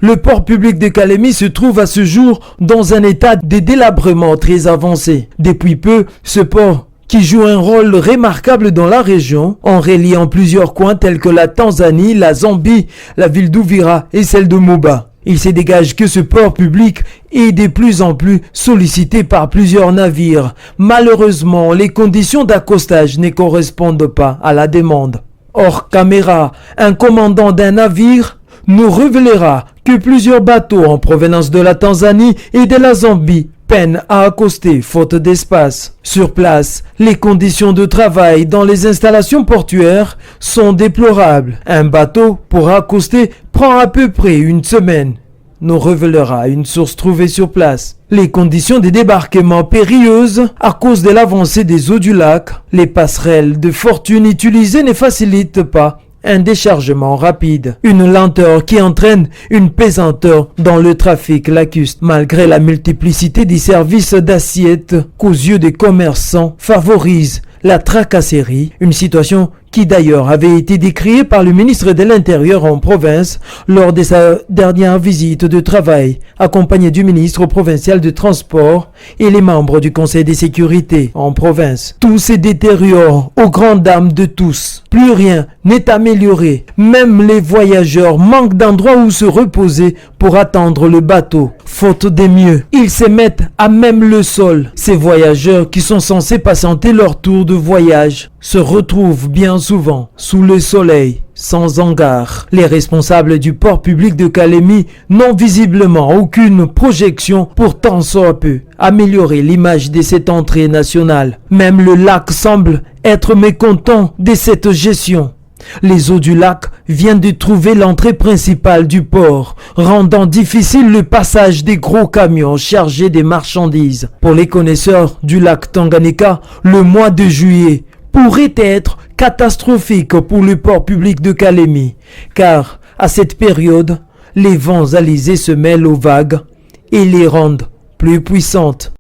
Le port public de Kalemi se trouve à ce jour dans un état de délabrement très avancé. Depuis peu, ce port, qui joue un rôle remarquable dans la région, en reliant plusieurs coins tels que la Tanzanie, la Zambie, la ville d'Uvira et celle de Moba. Il se dégage que ce port public est de plus en plus sollicité par plusieurs navires. Malheureusement, les conditions d'accostage ne correspondent pas à la demande. Hors caméra, un commandant d'un navire nous révélera que plusieurs bateaux en provenance de la Tanzanie et de la Zambie peinent à accoster faute d'espace. Sur place, les conditions de travail dans les installations portuaires sont déplorables. Un bateau pour accoster prend à peu près une semaine, nous révélera une source trouvée sur place. Les conditions de débarquement périlleuses à cause de l'avancée des eaux du lac. Les passerelles de fortune utilisées ne facilitent pas un déchargement rapide, une lenteur qui entraîne une pesanteur dans le trafic lacustre, malgré la multiplicité des services d'assiette qu'aux yeux des commerçants favorise la tracasserie, une situation qui d'ailleurs avait été décriée par le ministre de l'Intérieur en province lors de sa dernière visite de travail, accompagné du ministre provincial de Transport et les membres du Conseil de sécurité en province. Tout se détériore aux grandes dames de tous. Plus rien n'est amélioré. Même les voyageurs manquent d'endroits où se reposer pour attendre le bateau. Faute de mieux, ils se mettent à même le sol. Ces voyageurs qui sont censés patienter leur tour de voyage se retrouvent bien souvent sous le soleil, sans hangar. Les responsables du port public de Kalemi n'ont visiblement aucune projection pour tant soit peu améliorer l'image de cette entrée nationale. Même le lac semble être mécontent de cette gestion. Les eaux du lac viennent de trouver l'entrée principale du port, rendant difficile le passage des gros camions chargés de marchandises. Pour les connaisseurs du lac Tanganyika, le mois de juillet pourrait être catastrophique pour le port public de Kalemi, car à cette période, les vents alizés se mêlent aux vagues et les rendent plus puissantes.